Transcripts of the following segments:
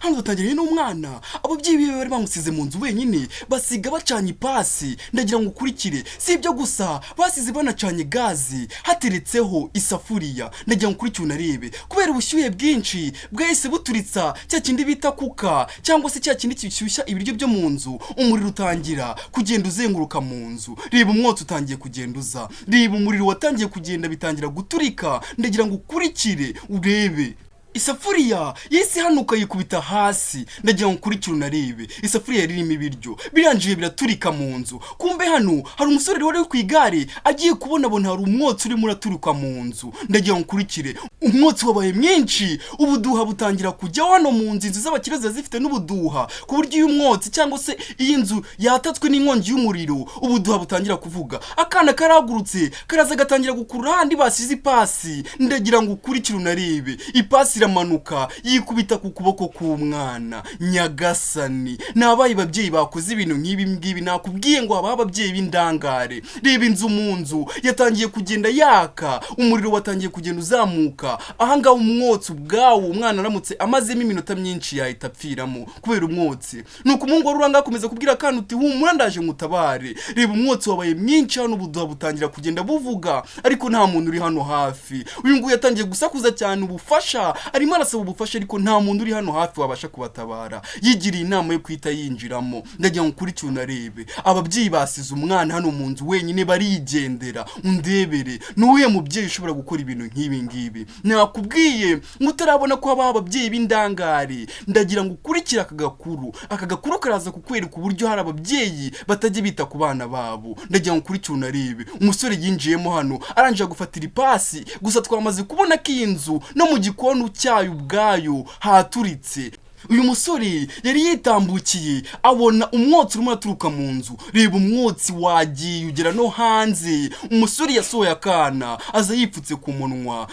hano dutangiriye n'umwana ababyeyi biwe bari bamusize mu nzu wenyine basiga bacanye ipasi ndagira ngo ukurikire si ibyo gusa basize banacanye gazi hateretseho isafuriya ndagira ngo ukurikire unarebe kubera ubushyuhe bwinshi bwahise buturitsa cya kindi bita kuka cyangwa se cya kindi kishyushya ibiryo byo mu nzu umuriro utangira kugenda uzenguruka mu nzu reba umwotsi utangiye kugenda uza reba umuriro watangiye kugenda bitangira guturika ndagira ngo ukurikire urebe isafuriya yesi hanuka yikubita hasi ndagira ngo ukurikire unarebe isafuriya ririmo ibiryo birangiye biraturika mu nzu kumbe hano hari umusore wari ku igare agiye kubona hari umwotsi urimo uraturuka mu nzu ndagira ngo ukurikire umwotsi wabaye mwinshi ubuduha butangira kujya hano mu nzu z'abakireza zifite n'ubuduha ku buryo uyu mwotsi cyangwa se iyi nzu yatatswe n'inkongi y'umuriro ubuduha butangira kuvuga akana karagurutse karaza gatangira gukurura handi basize ipasi ndagira ngo ukurikire unarebe ipasi manuka yikubita ku kuboko k'umwana nyagasani nabaye babyeyi bakoze ibintu nk'ibi nakubwiye ngo aba ababyeyi b'indangare reba inzu mu nzu yatangiye kugenda yaka umuriro watangiye kugenda uzamuka ahangaho umwotsi ubwawo umwana aramutse amazemo iminota myinshi yahita apfiramo kubera umwotsi nuko umuhungu wari uranga akomeza kubwira akana uti humura ndaje ngutabare reba umwotsi wabaye mwinshi hano ubuduha butangira kugenda buvuga ariko nta muntu uri hano hafi uyu nguyu yatangiye gusakuza cyane ubufasha arimo arasaba ubufasha ariko nta muntu uri hano hafi wabasha kubatabara yigiriye inama yo kwita yinjiramo ndagira ngo ukurikire unarebe ababyeyi basize umwana hano mu nzu wenyine barigendera undebere n'uye mubyeyi ushobora gukora ibintu nk'ibi nakubwiye mutarabona ko haba ababyeyi b'indangare ndagira ngo ukurikire aka gakuru karaza kukwereka uburyo hari ababyeyi batajya bita ku bana babo ndagira ngo ukurikire unarebe umusore yinjiyemo hano arangije gufatira ipasi gusa twamaze kubona ko iyi nzu no mu gikoni cyayo ubwayo haturitse uyu musore yari yitambukiye abona umwotsi urimo uraturuka mu nzu reba umwotsi wagiye ugera no hanze umusore yasohoye akana aza yipfutse ku munwa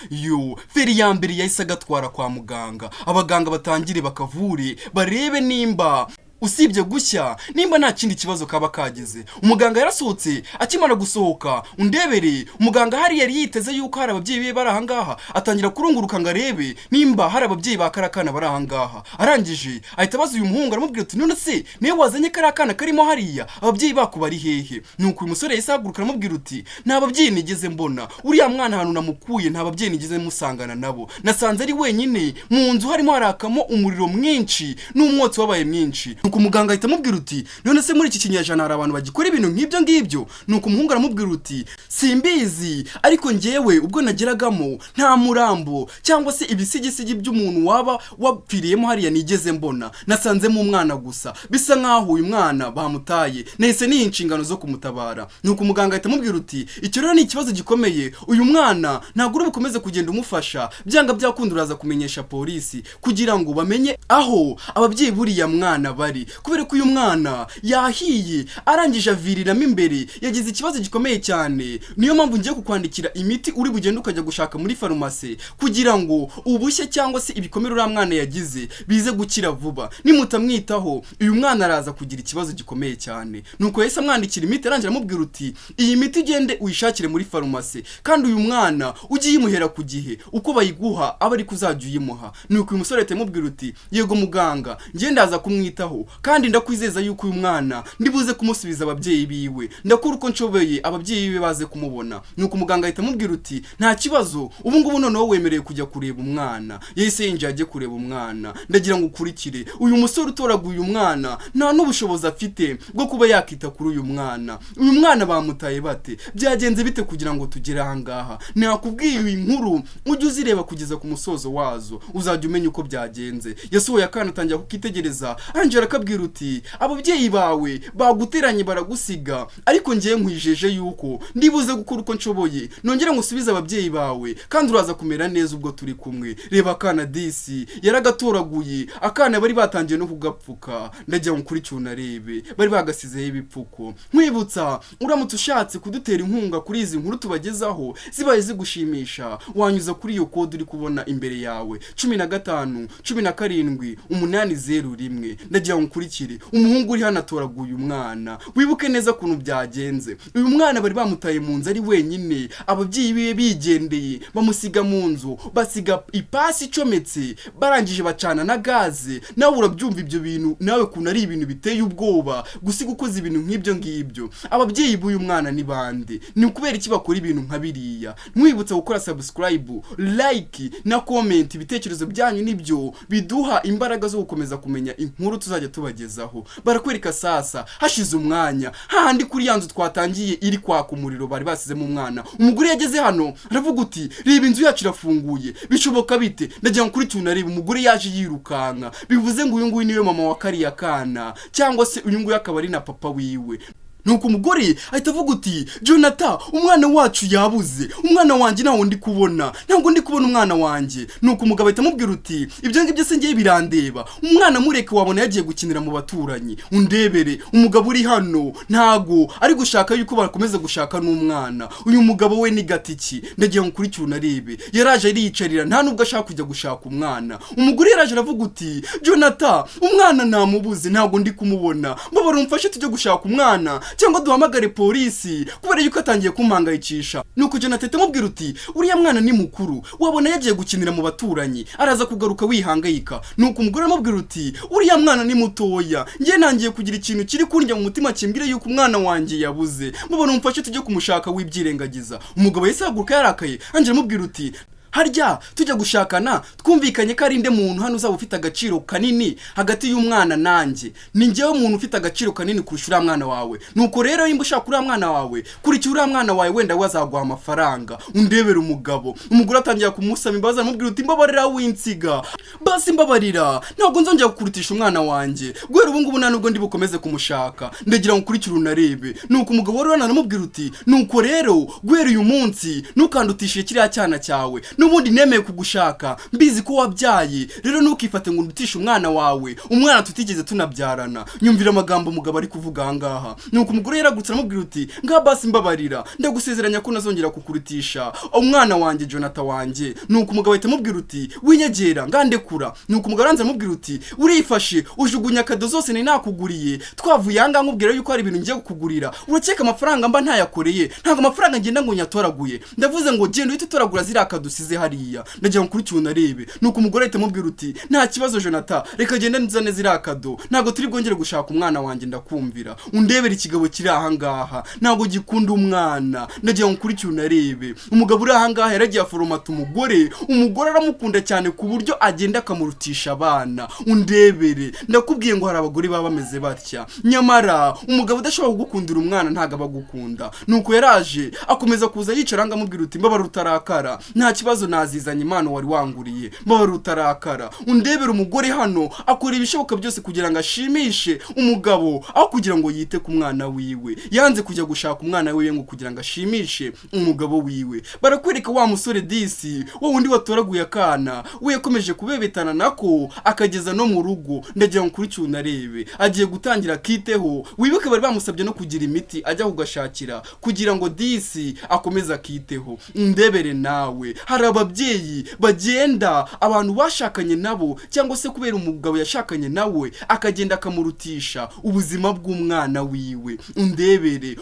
feri ya mbere yahise agatwara kwa muganga abaganga batangire bakavure barebe nimba usibye gushya nimba nta kindi kibazo kaba kageze umuganga yarasohotse akimara gusohoka undebere umuganga hari yari yiteze yuko hari ababyeyi be bari ahangaha atangira kurunguruka ngo arebe nimba hari ababyeyi ba karakana bari ahangaha arangije ahita abaza uyu muhungu aramubwira ati none se niwe wazanye karakana karimo hariya ababyeyi bako bari hehe nuko uyu musore yahise ahaguruka aramubwira uti nta babyeyi nigeze mbona uriya mwana ahantu namukuye nta babyeyi nigeze musangana nabo nasanze ari wenyine mu nzu harimo harakamo umuriro mwinshi n'umwotsi wabaye mwinshi nuko umuganga ahita amubwira uti none se muri iki kinyejana hari abantu bagikora ibintu nk'ibyo nuko umuhungu aramubwira uti simbizi ariko njyewe ubwo nageragamo nta murambo cyangwa se ibisigisigi by'umuntu waba wapfiriyemo hariya nigeze mbona nasanzemo umwana gusa bisa nkaho uyu mwana bamutaye nahise niha inshingano zo kumutabara nuko umuganga ahita amubwira uti icyo rero ni ikibazo gikomeye uyu mwana ntabwo uri bukomeze kugenda umufasha byanga byakunda uraza kumenyesha polisi kugira ngo bamenye aho ababyeyi buriya mwana bari kubera ko uyu mwana yahiye arangije aviriramo imbere yagize ikibazo gikomeye cyane niyo mpamvu ngiye kukwandikira imiti uri bugende ukajya gushaka muri farumasi kugira ngo ubushye cyangwa se ibikomere uriya mwana yagize bize gukira vuba nimutamwitaho uyu mwana araza kugira ikibazo gikomeye cyane nuko yahise amwandikira imiti arangira amubwira uti iyi miti ugende uyishakire muri farumasi kandi uyu mwana ugiye imuhera ku gihe uko bayiguha aba ari kuzajya uyimuha nuko uyu musore ahita amubwira uti yego muganga ngiye ndaza kumwitaho kandi ndakwizeza yuko uyu mwana ndibuze kumusubiza ababyeyi biwe ndakora uko nshoboye ababyeyi be baze kumubona nuko umuganga ahita amubwira uti nta kibazo ubu ngubu noneho wemerewe kujya kureba umwana yahise yinjiye ajye kureba umwana ndagira ngo ukurikire uyu musore utoraguye umwana nta n'ubushobozi afite bwo kuba yakita kuri uyu mwana bamutaye bate byagenze bite kugira ngo tugere ahangaha nakubwiye iyi nkuru ujye uzireba kugeza ku musozo wazo uzajya umenya uko byagenze yasohoye akana atangira kukitegereza arangije akabwira uti ababyeyi bawe baguteranye baragusiga ariko ngiye nkwijeje yuko ndibuze gukora uko nshoboye nongera ngusubize ababyeyi bawe kandi uraza kumera neza ubwo turi kumwe reba akana disi yaragatoraguye akana bari batangiye no kugapfuka ndagira ngo kuri cyunarebe bari bagasizeho ibipfuko nkwibutsa uramutse ushatse kudutera inkunga kuri izi nkuru tubagezaho zibaye zigushimisha wanyuza kuri iyo kode uri kubona imbere yawe 15 17 801 ndagira ngo ukurikire umuhungu uri hano atoraguye umwana wibuke neza kuntu byagenze uyu mwana bari bamutaye mu nzu ari wenyine ababyeyi biwe bigendeye bamusiga mu nzu basiga ipasi icometse barangije bacana na gaze nawe urabyumva ibyo bintu nawe kuntu ari ibintu biteye ubwoba gusiga ukoze ibintu nk'ibyo ngibyo ababyeyi b'uyu mwana ni bande ni ukubera iki bakora ibintu nka biriya mwibutsa gukora subscribe like na comment ibitekerezo byanyu nibyo biduha imbaraga zo gukomeza kumenya inkuru tuzajya tubagezaho barakwereka sasa hashize umwanya hahandi kuri yanzu twatangiye iri kwaka umuriro bari basize mu mwana umugore yageze hano aravuga uti reba inzu yacu irafunguye bishoboka bite ndagira ngo kuri cyunareba umugore yaje yirukanka bivuze ngo uyu nguyu niwe mama wa kariya kana cyangwa se uyu nguyu akaba ari na papa wiwe nuko umugore ahita avuga uti Jonathan umwana wacu yabuze umwana wanjye nawo ndi kubona ntabwo ndi kubona umwana wanjye nuko umugabo ahita amubwira uti ibyo ngibyo se ngiye birandeba umwana mureke wabona yagiye gukinira mu baturanyi undebere umugabo uri hano ntago ari gushaka yuko barakomeza gushaka n'umwana uyu mugabo we ni gatiki ndagiye ngo kuri cyunarebe yaraje ariyicarira nta nubwo ashaka kujya gushaka umwana umugore yaraje aravuga uti Jonathan umwana namubuze ntago ndi kumubona mbabara umfashe tujye gushaka umwana cyangwa duhamagare polisi kubera yuko atangiye kumpangayikisha nuko Jonathan amubwira uti uriya mwana ni mukuru wabona yagiye gukinira mu baturanyi araza kugaruka wihangayika nuko umugore amubwira uti uriya mwana ni mutoya ngiye nangiye kugira ikintu kiri kundya mu mutima kimbwire yuko umwana wanjye yabuze mubona umfashe tujye kumushaka wibyirengagiza umugabo yese ahaguruka yarakaye anje amubwira uti harya tujya gushakana twumvikanye ko ari inde muntu hano uzaba ufite agaciro kanini hagati y'umwana nanjye ni njyewe umuntu ufite agaciro kanini kurusha uriya mwana wawe nuko rero nimba ushaka uriya mwana wawe kurikira uriya mwana wawe wenda wazaguha amafaranga undebera umugabo umugore atangira kumusaba imbabazi amubwira uti mbabarira winsiga basi mbabarira ntabwo nzongera kukurutisha umwana wanjye guhera ubu ngubu nta nubwo ndi bukomeze kumushaka ndagira ngo ukurikire unarebe nuko umugabo wari wanamubwira uti nuko rero guhera uyu munsi ntukandutishe kiriya cyana cyawe nubundi nemeye kugushaka mbizi ko wabyaye rero ntukifate ngo ndutishe umwana wawe umwana tutigeze tunabyarana nyumvira amagambo umugabo ari kuvuga ahangaha nuko umugore yaragutse aramubwira uti nga basi mbabarira ndagusezeranya ko nazongera kukurutisha umwana wanjye Jonathan wanjye nuko umugabo ahita amubwira uti winyegera ngandekura nuko umugabo aranze amubwira uti urifashe ujugunya kado zose ni nakuguriye twavuye ahangaha nkubwira yuko hari ibintu ngiye kukugurira urakeka amafaranga mba ntayakoreye ntabwo amafaranga ngenda ngo nyatoraguye ndavuze ngo genda uhite utoragura ziriya kadusize hariya ndagira ngo kuri cyunarebe nuko umugore ahita amubwira uti nta kibazo Jonathan reka genda nzane ziriya kado ntabwo turi bwongere gushaka umwana wanjye ndakumvira undebera ikigabo kiri ahangaha ntabwo gikunda umwana ndagira ngo kuri cyunarebe umugabo uri ahangaha yaragiye aforomata umugore aramukunda cyane ku buryo agenda akamurutisha abana undebere ndakubwiye ngo hari abagore baba bameze batya nyamara umugabo udashobora kugukundira umwana ntago abagukunda nuko yaraje akomeza kuza yicara ngamubwira uti mbabara utarakara nta kibazo nazizanye impano wari wanguriye mbabara utarakara undebera umugore hano akora ibishoboka byose kugira ngo ashimishe umugabo aho kugira ngo yite ku mwana wiwe yanze kujya gushaka umwana wiwe ngo kugira ngo ashimishe umugabo wiwe barakwereka wa musore disi wowe undi watoraguye akana we yakomeje kubebetana nako akageza no mu rugo ndagira ngo kuri cyunarebe agiye gutangira kiteho wibuke bari bamusabye no kugira imiti ajya kugashakira kugira ngo disi akomeza kiteho ndebere nawe hari ababyeyi bagenda abantu bashakanye nabo cyangwa se kubera umugabo yashakanye nawe akagenda akamurutisha ubuzima bw'umwana wiwe undebere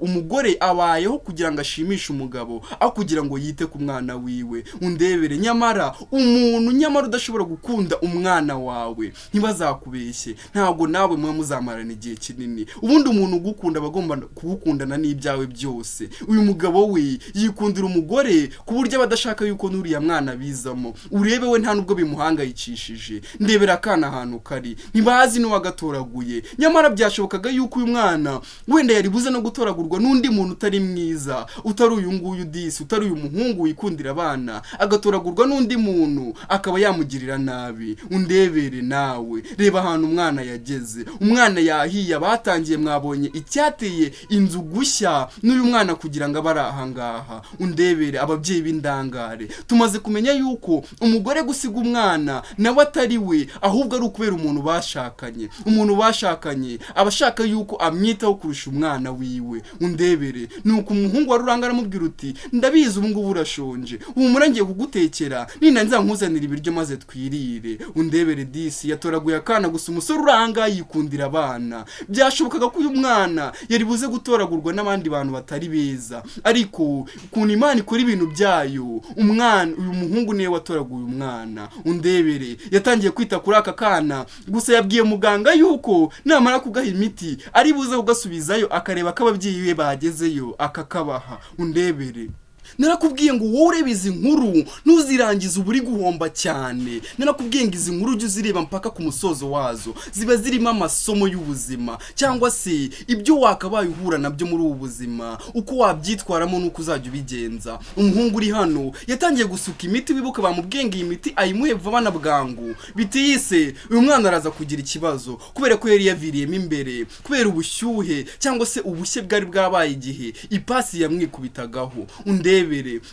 umugore abayeho kugira ngo ashimishe umugabo aho kugira ngo yite ku mwana wiwe undebere nyamara nyamara udashobora gukunda umwana wawe ntibazakubeshye ntabwo nawe mwe muzamarana igihe kinini ubundi umuntu ugukunda bagomba kugukundana n'ibyawe byose uyu mugabo we yikundira umugore ku buryo abadashaka yuko nuriya mwana bizamo urebe we nta nubwo bimuhangayikishije ndebera akana ahantu kari ntibazi n'uwagatoraguye nyamara byashobokaga yuko uyu mwana wenda yari buze no gutoragurwa n'undi muntu utari mwiza utari uyu nguyu disi utari uyu muhungu wikundira abana agatoragurwa n'undi muntu akaba yamugirira nabi undebere nawe reba ahantu umwana yageze umwana yahiye batangiye mwabonye icyateye inzu gushya n'uyu mwana kugira ngo abari ahangaha undebere ababyeyi b'indanga ntangare. Tumaze kumenya yuko umugore gusiga umwana nawe atari we, ahubwo ari ukubera umuntu bashakanye abashaka yuko amwitaho kurusha umwana wiwe. Undebere nuko umuhungu wa Ruranga aramubwira uti ndabizi ubu ngubu urashonje, ubu murangiye kugutekera ninanza nkuzanira ibiryo maze twirire. Undebere disi yatoraguye akana gusa umusore Ruranga yikundira abana. Byashobokaga ko uyu mwana yari buze gutoragurwa n'abandi bantu batari beza, ariko ukuntu Imana ikora ibintu byayo, uyu muhungu niwe watoraguye umwana. Undebere yatangiye kwita kuri aka kana, gusa yabwiye muganga yuko namara kugaha imiti ari buze kugasubizayo akareba ko ababyeyi be bagezeyo akakabaha. Undebere narakubwiye ngo wowe ureba izi nkuru ntuzirangize uburi guhomba cyane. Narakubwiye ngo izi nkuru ujye uzireba mpaka ku musozo wazo, ziba zirimo amasomo y'ubuzima cyangwa se ibyo wakabaye uhura nabyo muri ubu buzima, uko wabyitwaramo nuko uzajya ubigenza. Umuhungu uri hano yatangiye gusuka imiti, wibuka bamubwiye ngo iyi miti ayimuhe vuba na bwangu, bitiyise uyu mwana araza kugira ikibazo kubera ko yari yaviriyemo imbere kubera ubushyuhe cyangwa se ubushye bwari bwabaye igihe ipasi yamwikubitagaho. Undebere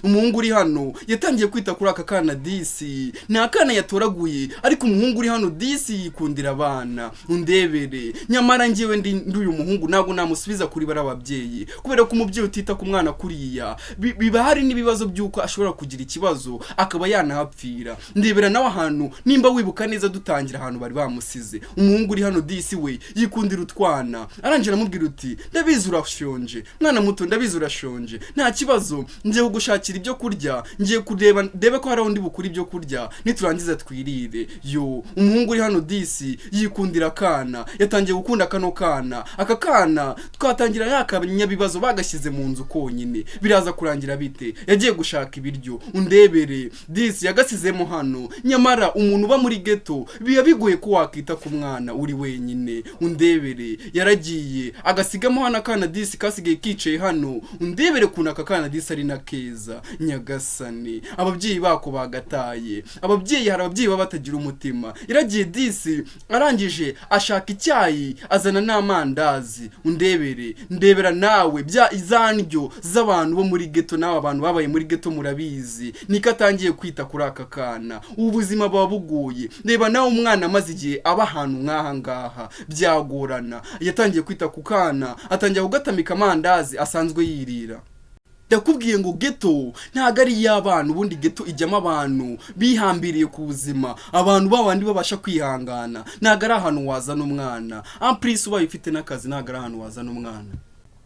umuhungu uri hano yatangiye kwita kuri aka kana disi, ni akana yatoraguye, ariko umuhungu uri hano disi yikundira abana. Undebere nyamara ngiyewe ndi uyu muhungu ntabwo namusubiza kuri bara ababyeyi, kubera ko umubyeyi utita ku mwana kuriya biba hari n'ibibazo by'uko ashobora kugira ikibazo akaba yanahapfira. Ndebera nawe ahantu nimba wibuka neza dutangira ahantu bari bamusize, umuhungu uri hano disi we yikundira utwana. Arangije aramubwira uti ndabizi urashonje mwana muto, ndabizi urashonje, nta kibazo ngiye kugushakira ibyo kurya, ngiye kureba ndebe ko hari undi bukuri ibyo kurya niturangiza twirire. Yo umuhungu uri hano disi yikundira akana, yatangiye gukunda kano kana. Aka kana twatangira yakabanya bibazo bagashyize mu nzu konyine, biraza kurangira bite? Yagiye gushaka ibiryo. Undebere disi yagasizemo hano, nyamara umuntu uba muri ghetto biba bigoye ko wakita ku mwana uri wenyine. Undebere yaragiye agasigamo hano akana disi kasigaye kicaye hano. Undebere kuna aka kana disi ari na keza. Nyagasani ababyeyi bako bagataye, hari ababyeyi baba batagira umutima. Iragiye disi arangije ashaka icyayi azana n'amandazi. Undebere ndebera nawe bya izanyo z'abantu bo muri ghetto, nawe abantu babaye muri ghetto murabizi niko atangiye kwita kuri aka kana. Ubuzima baba bugoye, reba nawe umwana amaze igihe aba ahantu nk'aha ngaha byagorana. Yatangiye kwita ku kana, atangiye kugatamika amandazi asanzwe yirira. Ndakubwiye ngo ghetto ntago ari y'abana, ubundi ghetto ijyamo abantu bihambiriye ku buzima, abantu babandi babasha kwihangana. Ntago ari ahantu wazana umwana amprise ubaye ufite n'akazi, ntago ari ahantu wazana umwana.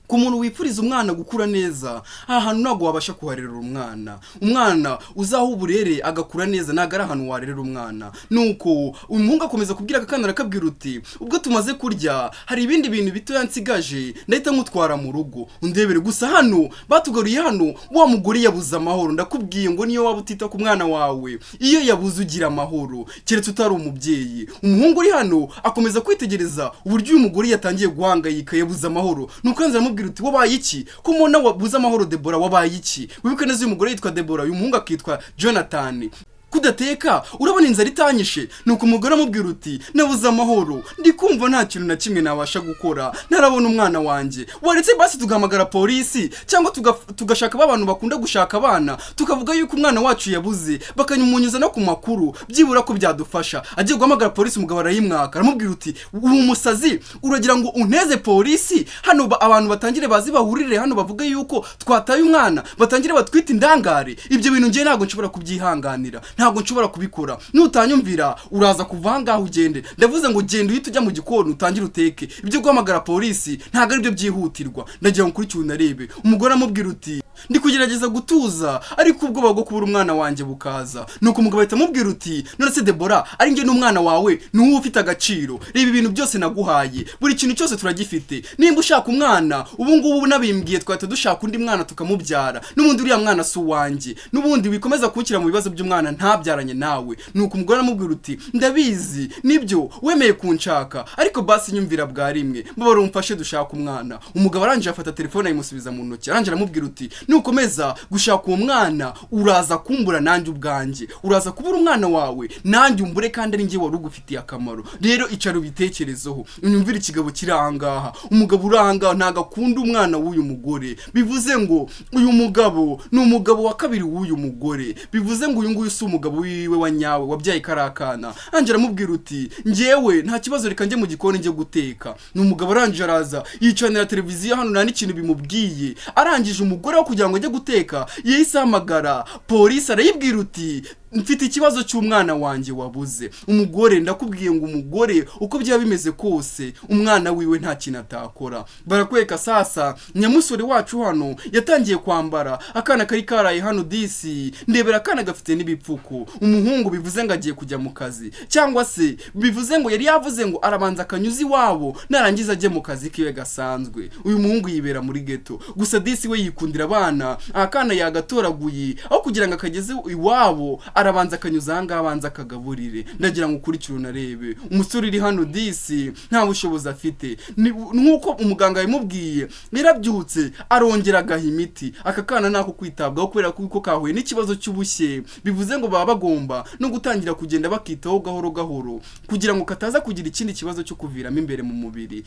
Ku muntu wipfuriza umwana gukura neza, ahantu ntago wabasha kuharerera umwana uzaho uburere agakura neza, ntago ari ahantu warerera umwana. Nuko umuhungu akomeza kubwira akana arakabwira uti ubwo tumaze kurya hari ibindi bintu bito yansigaje ndahita mutwara mu rugo. Undebere gusa hano batugaruye hano wa mugore yabuze amahoro. Ndakubwiye ngo niyo waba utita ku mwana wawe, iyo yabuze ugira amahoro keretse utari umubyeyi. Umuhungu uri hano akomeza kwitegereza uburyo uyu mugore yatangiye guhangayika, yabuze amahoro. Nuko yanze uti wabaye iki ko mona wabuze amahoro Debora, wabaye iki? Wibuke neza uyu mugore yitwa Debora, uyu muhungu akitwa Jonathan. Kudateka urabona inzara itanyishe. Nuko umugore amubwira uti nabuze amahoro, ndikumva nta kintu na kimwe nabasha gukora, narabona umwana wanjye. Waretse basi tugahamagara polisi cyangwa tugashaka abantu bakunda gushaka abana, tukavuga yuko umwana wacu yabuze, bakanyumunyuza no ku makuru byibura ko byadufasha. Agiye guhamagara polisi, umugabo arayimwaka, aramubwira uti ubu musazi uragira ngo unteze polisi hano abantu batangire bazi bahurire hano bavuga yuko twataye umwana, batangire batwita indangare. Ibyo bintu ngiye ntago nshobora kubyihanganira, ntago nshobora kubikora. Nutanyumvira uraza kuva ngaho ugende. Ndavuze ngo genda uhita ujya mu gikoni utangire uteke. Ibyo guhamagara polisi ntago ari byo byihutirwa. Ndagira ngo kuri cyo unarebe. Umugore amubwira uti ndi kugerageza gutuza ariko ubwo bago kubura umwana wanjye bukaza. Nuko umugabo ahita amubwira uti none se Debora ari nge n'umwana wawe n'uwo ufite agaciro, reba ibintu byose naguhaye, buri kintu cyose turagifite. Nimba ushaka umwana ubu ngubu nabimbwiye twahita dushaka undi mwana tukamubyara, n'ubundi uriya mwana si uwanjye, n'ubundi wikomeza kukira mu bibazo by'umwana ntabyaranye nawe. Nuko umugore amubwira uti ndabizi nibyo wemeye kunshaka, ariko basi nyumvira bwa rimwe mbabara umfashe dushaka umwana. Umugabo arangije afata telefone ayimusubiza mu ntoki, arangije aramubwira uti nukomeza gushaka uwo mwana uraza kumbura nanjye ubwanjye, uraza kubura umwana wawe nanjye umbure, kandi ari njye wari ugufitiye akamaro. Rero icara ubitekerezeho, unyumvire ikigabo kiri ahangaha. Umugabo uri ahangaha ntago akunda umwana w'uyu mugore, bivuze ngo uyu mugabo ni umugabo wa kabiri w'uyu mugore, bivuze ngo uyu nguyu si umugabo wiwe wa nyawe wabyaye karakana. Anje aramubwira uti njyewe nta kibazo, reka njye mu gikoni njye guteka. Ni umugabo arangije araza yicanira televiziyo hano, nta n'ikintu bimubwiye. Arangije umugore wo kugira ngo ajye guteka yahise ahamagara polisi, arayibwira uti mfite ikibazo cy'umwana wanjye wabuze. Umugore, ndakubwiye ngo umugore uko byaba bimeze kose umwana wiwe nta kintu atakora. Barakweka sasa nyamusore wacu hano yatangiye kwambara akana kari karaye hano disi, ndebera akana gafite n'ibipfuko. Umuhungu bivuze ngo agiye kujya mu kazi, cyangwa se bivuze ngo yari yavuze ngo arabanza akanyuzi wabo narangiza ajye mu kazi kiwe gasanzwe. Uyu muhungu yibera muri ghetto, gusa disi we yikundira abana. Akana yagatoraguye aho kugira ngo akageze iwabo arabanza akanyuza ahangaha abanza akagaburire. Ndagira ngo ukurikire unarebe umusore uri hano disi nta bushobozi afite, nk'uko umuganga yamubwiye. Yarabyutse arongera agaha imiti. Aka kana nako kwitabwaho kubera ko kahuye n'ikibazo cy'ubushye, bivuze ngo baba bagomba no gutangira kugenda bakitaho gahoro gahoro kugira ngo kataza kugira ikindi kibazo cyo kuviramo imbere mu mubiri.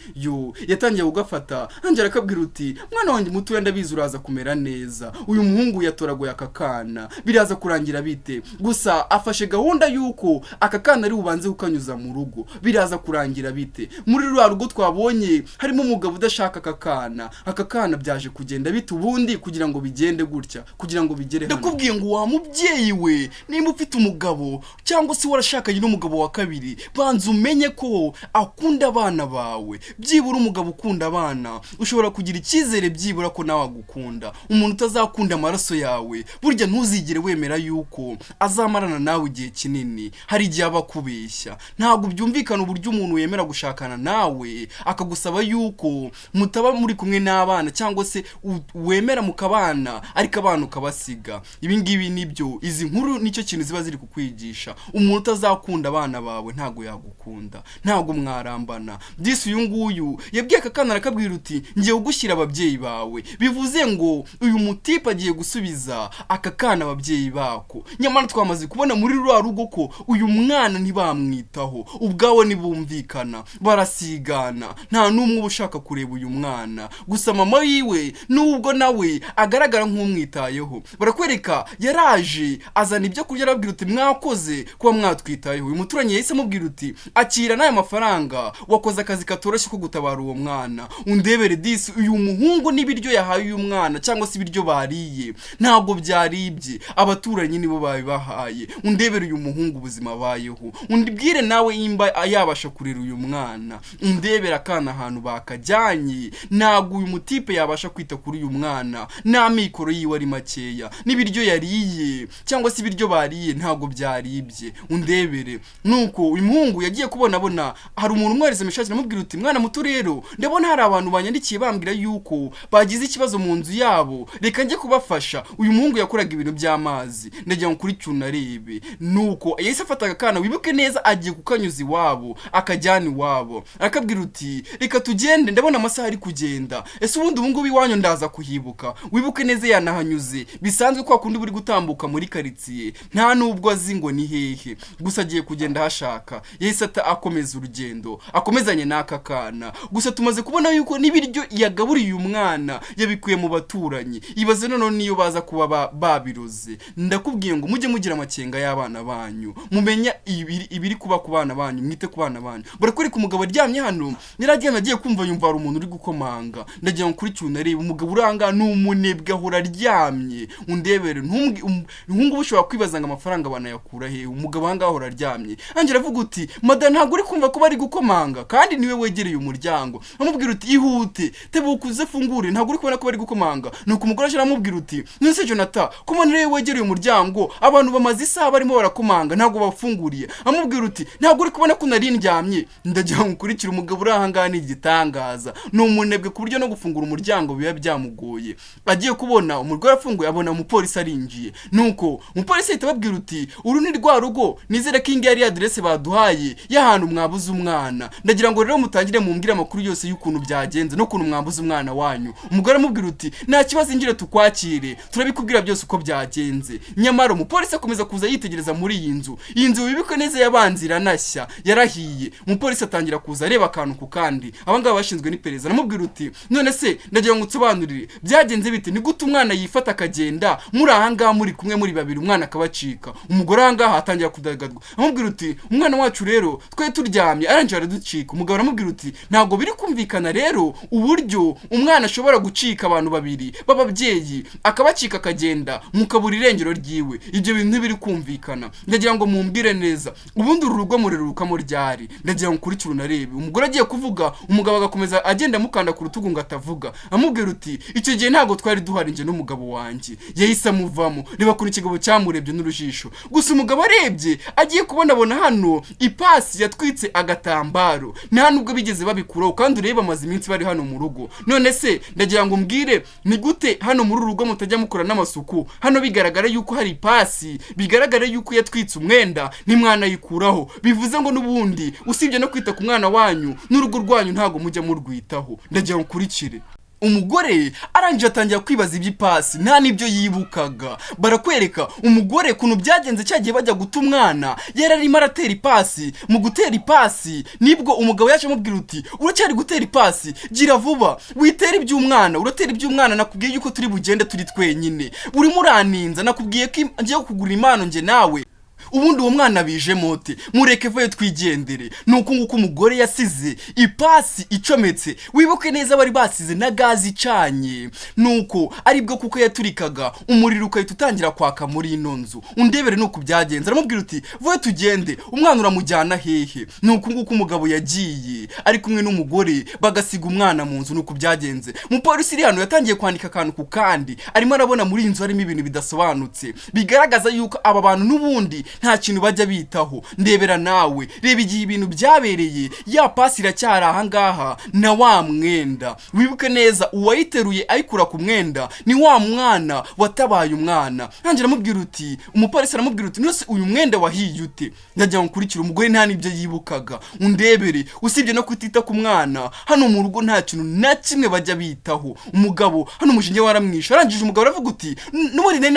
Yatangiye kugafata, anje arakabwira uti mwana wanjye muto ndabizi uraza kumera neza. Uyu muhungu yatoragoye aka kana, biraza kurangira bite? Gusa afashe gahunda yuko aka kana ari ubanze kukanyuza mu rugo. Biraza kurangira bite? Muri rwa rugo twabonye harimo umugabo udashaka aka kana byaje kugenda bite ubundi kugira ngo bigende gutya, kugira ngo bigere hano? Ndakubwiye ngo wa mubyeyi we, nimba ufite umugabo cyangwa se warashakanye n'umugabo wa kabiri, banza umenye ko akunda abana bawe. Byibura umugabo ukunda abana ushobora kugira icyizere byibura ko nawe agukunda. Umuntu utazakunda amaraso yawe burya ntuzigere wemera yuko azamarana nawe igihe kinini. Hari igihe aba kubeshya. Ntabwo byumvikana uburyo umuntu yemera gushakana nawe akagusaba yuko mutaba muri kumwe n'abana, cyangwa se wemera mukabana ariko abana ukabasiga. Ibi ngibi nibyo izi nkuru nicyo kintu ziba ziri kukwigisha. Umuntu utazakunda abana bawe ntago yagukunda, ntago mwarambana. Disi uyu nguyu yabwiye aka kana arakabwira uti ngiye ugushyira ababyeyi bawe. Bivuze ngo uyu mutipe agiye gusubiza aka kana ababyeyi bako. Nyamara twamaze kubona muri rwa rugo ko uyu mwana ntibamwitaho, ubwawe nibumvikana, barasigana, nta n'umwe ushaka kureba uyu mwana. Gusa mama yiwe nubwo nawe agaragara nk'umwitayeho, barakwereka yaraje azana ibyo kurya, arabwira uti mwakoze kuba mwatwitayeho. Uyu muturanyi yahise amubwira uti akira n'aya mafaranga, wakoze akazi katoroshye ko gutabara uwo mwana. Undebere disi uyu muhungu n'ibiryo yahaye uyu mwana cyangwa se ibiryo bariye ntabwo byaribye, abaturanyi nibo babibahaye. Undebere uyu muhungu ubuzima bayeho, undibwire nawe imba yabasha kurera uyu mwana. Undebere akana ahantu bakajyanye, ntabwo uyu mutipe yabasha kwita kuri uyu mwana, n'amikoro yiwe ari makeya, n'ibiryo yariye cyangwa se ibiryo bariye ntabwo byaribye. Undebere nuko uyu muhungu yagiye kubona hari umuntu umwereza message namubwira uti mwana muto rero ndabona hari abantu banyandikiye bambwira yuko bagize ikibazo mu nzu yabo, reka njye kubafasha. Uyu muhungu yakoraga ibintu by'amazi, ndagira ngo kuri cyunarebe. Nuko yahise afata akana, wibuke neza agiye kukanyuza iwabo, akajyana iwabo. Akabwira uti reka tugende, ndabona amasaha ari kugenda. Ese ubundi ubungubu iwanyu ndaza kuhibuka? Wibuke neza yanahanyuze, bisanzwe kwa kundi buri gutambuka muri karitsiye, nta nubwo azi ngo ni hehe. Gusa agiye kugenda hashaka. Yahise akomeza urugendo, akomezanye n'aka kana. Gusa tumaze kubona yuko n'ibiryo yagaburiye uyu mwana yabikuye mu baturanyi. Ibaze none niyo baza kuba babiroze. Ndakubwiye ngo mujye mugira amakenga y'abana banyu, mumenya ibiri kuba ku bana banyu, mwite ku bana banyu. Barakwereka umugabo aryamye hano, yaragiye agiye kumva yumva hari umuntu uri gukomanga. Ndagira ngo kuri cyunarebe umugabo uranga n'umunebwe ahora aryamye. Undebere ntungu bushobora kwibaza ngo amafaranga banayakura he? Umugabo hanga ahora aryamye. Anje aravuga uti mada ntago uri kumva ko bari gukomanga kandi niwe wegereye umuryango. Amubwira uti ihute tebukuze fungure, ntago uri kubona ko bari gukomanga. Nuko umugore aramubwira uti nese Jonathan ko niwe wegereye umuryango, abantu bamaze isaha barimo barakomanga ntago bafunguriye. Amubwira uti ntago uri kubona ko nari ndyamye. Ndagira ngo ukurikire umugabo uri ahangana igitangaza. Ni umunebwe ku buryo no gufungura umuryango biba byamugoye. Agiye kubona umugore afunguye abona umupolisi arinjiye. Nuko umupolisi ahita ababwira uti uru ni rwa rugo nizere ko ingi ari adresse baduhaye y'ahantu mwabuze umwana. Ndagira ngo rero mutangire mumbwire amakuru yose y'ukuntu byagenze no kuntu mwambuze umwana wanyu. Umugore amubwira uti nta kibazo injire tukwakire turabikubwira byose uko byagenze. Nyamara umupolisi akomeza kuza yitegereza muri iyi nzu. Iyi nzu bibiko neza yabanzira nashya yarahiye. Umupolisi atangira kuza areba akantu ku kandi. Abangaba bashinzwe n'iperereza aramubwira uti none se ndagira ngo utsobanurire byagenze bite ni gute umwana yifata akagenda muri ahanga muri kumwe muri babiri umwana akabacika. Umugore ahanga atangira kudagadwa amubwira uti umwana wacu rero twe turyamye aranje araducika. Umugabo aramubwira uti ntago biri kumvikana rero uburyo umwana ashobora gucika abantu babiri bababyeyi akabacika akagenda mukabura irengero ryiwe. Ibyo bintu biri kumvikana. Ndagira ngo mumbwire neza ubundi ururugo murerukamo ryari. Ndagira ngo kurikira unarebe. Umugore agiye kuvuga umugabo agakomeza agenda mukanda ku rutugu ngo atavuga. Amubwira uti icyo gihe ntago twari duhari nje n'umugabo wanjye. Yahise amuvamo reba kuri ikigabo cyamurebye n'urujisho. Gusa umugabo arebye agiye kubona hano ipasi yatwitse agatambaro nta nubwo bigeze babikuraho kandi ureba amaze iminsi bari hano mu rugo. None se ndagira ngo mbwire ni gute hano muri urugo mutajya mukora n'amasuku. Hano bigaragara yuko hari ipasi bigaragara yuko yatwitse umwenda nimwana yikuraho. Bivuze ngo nubundi usibye no kwita ku mwana wanyu n'urugo rwanyu ntago mujya murwitaho. Ndagira ngo kurikire. Umugore arangije atangira kwibaza iby'ipasi nta nibyo yibukaga. Barakwereka umugore kuntu byagenze cyagiye bajya guta umwana yararimo aratera ipasi. Mu gutera ipasi nibwo umugabo yaje amubwira uti uracyari gutera ipasi gira vuba witera iby'umwana uratera iby'umwana nakubwiye yuko turi bugende turi twenyine urimo uraninza nakubwiye ko ngiye kugura impano nge nawe ubundi uwo mwana bije mote mureke vayo twigendere. Nuko nguko umugore yasize ipasi icometse. Wibuke neza bari basize na gazi icanye. Nuko aribwo kuko yaturikaga umuriro ukahita utangira kwaka muri ino nzu. Undebere nuko byagenze. Aramubwira uti vayo tugende umwana uramujyana hehe. Nuko nguko umugabo yagiye ari kumwe n'umugore bagasiga umwana mu nzu. Nuko byagenze. Umupolisi iri hano yatangiye kwandika akantu ku kandi arimo arabona muri inzu harimo ibintu bidasobanutse bigaragaza yuko aba bantu nubundi nta kintu bajya bitaho. Ndebera nawe reba igihe ibintu byabereye ya pasi iracyari aha ngaha na wa mwenda. Wibuke neza uwayiteruye ayikura ku mwenda ni wa mwana watabaye umwana. Nanjye aramubwira uti umupolisi aramubwira uti nose uyu mwenda wahiye ute. Ndagira ngo kurikira umugore nta nibyo yibukaga. Undebere usibye no kutita ku mwana hano mu rugo nta kintu na kimwe bajya bitaho. Umugabo hano umushinge waramwisha. Arangije umugabo aravuga uti n'ubundi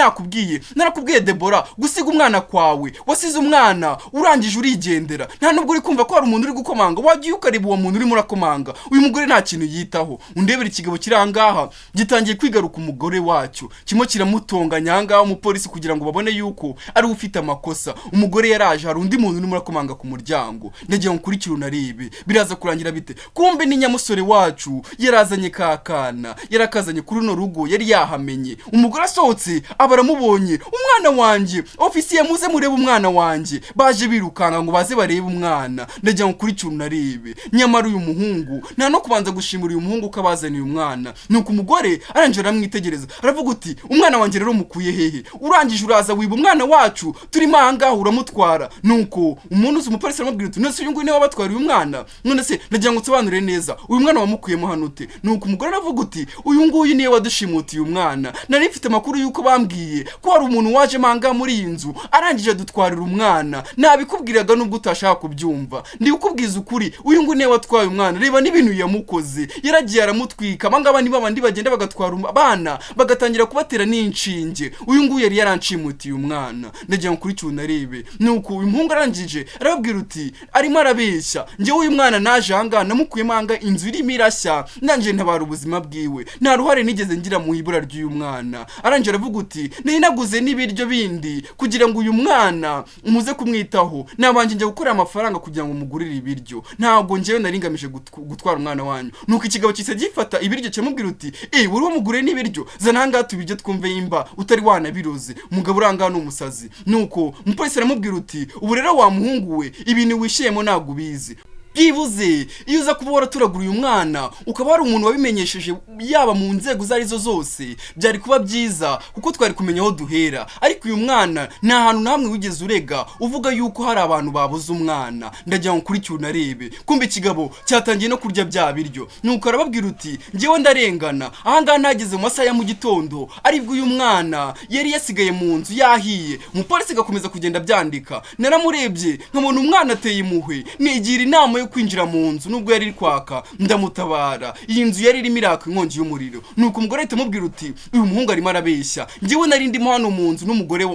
narakubwiye Debora gusiga umwana kwawe wasize umwana urangije urigendera nta nubwo uri kumva ko hari umuntu uri gukomanga wagiye ukareba uwo muntu urimo urakomanga. Uyu mugore nta kintu yitaho. Undebera ikigabo kirangaha gitangiye kwigaruka umugore wacyo kimo kiramutonganya ahangaha umupolisi kugira ngo babone yuko ari ufite amakosa. Umugore yaraje hari undi muntu urimo urakomanga ku muryango. Ndagira ngo kurikira unarebe biraza kurangira bite. Kumbe ni nyamusore wacu yarazanye kakana yarakazanye kuri no rugo yari yahamenye. Umugore asohotse abaramubonye umwana wanjye ofisiye muze murebe umwana wanjye baje birukanga ngo baze barebe umwana. Ndagira ngo kurikira unarebe. Nyamara uyu muhungu nta no kubanza gushimira uyu muhungu ko abazaniye umwana. Nuko umugore arangije aramwitegereza aravuga uti umwana wanjye rero mukuye hehe urangije uraza wiba umwana wacu turimo ahangaha uramutwara. Nuko umuntu umupolisi aramubwira uti none se uyu nguyu niwe wabatwariye umwana. None se ndagira ngo utsobanure neza uyu mwana wamukuyemo hano ute. Nuko umugore aravuga uti uyu nguyu niwe wadushimutiye umwana. Nari mfite amakuru yuko bambwiye ko hari umuntu waje manga muri iyi nzu arangije dutwarira umwana. Nabikubwiraga nubwo utashaka kubyumva. Ndi ukubwiza ukuri uyu nguyu niwe watwaye umwana. Reba n'ibintu yamukoze yaragiye aramutwika. Abangaba niba bandi bagenda bagatwara abana bagatangira kubatera n'inshinge. Uyu nguyu yari yaranshimutiye umwana. Ndagira ngo kurikira unarebe. Nuko uyu muhungu arangije arababwira uti arimo arabeshya njye uyu mwana naje ahangaha namukuyemo ahangaha inzu irimo irashya nanje ntabara ubuzima bwiwe nta ruhare nigeze ngira mu ibura ry'uyu mwana. Arangije aravuga uti nari naguze n'ibiryo bindi kugira ngo uyu mwana umuze kumwitaho nabanje njye gukora amafaranga kugira ngo mugurire ibiryo ntabwo njyewe nari ngamije gutwara umwana wanyu. Nuko ikigabo kise gifata ibiryo cyamubwira uti uri wo mugure n'ibiryo zana hanga tubiryo twumve imba utari wanabiroze. Umugabo uranga n'umusazi. Nuko umupolisi aramubwira uti ubu rero wa muhungu we ibintu wishiyemo ntabwo ubizi byibuze iyo uza kuba waraturagura uyu mwana ukaba hari umuntu wabimenyesheje yaba mu nzego zarizo zose byari kuba byiza kuko twari kumenya aho duhera. Ariko uyu mwana nta hantu namwe wigeze urega uvuga yuko hari abantu babuze umwana. Ndagira ngo kurikira unarebe kumbe ikigabo cyatangiye no kurya bya biryo, nuko arababwira uti ngewe ndarengana ahangaha ntageze mu masaha ya mu gitondo aribwo uyu mwana yari yasigaye mu nzu yahiye. Umupolisi gakomeza kugenda byandika, naramurebye nkabona umwana ateye impuhwe, nigira inama yo kwinjira mu nzu nubwo yari kwaka, ndamutabara. Iyi nzu yari irimo iraka inkongi y'umuriro. Nuko umugore ahita amubwira uti uyu muhungu arimo arabeshya, ngewe nari ndimo hano mu nzu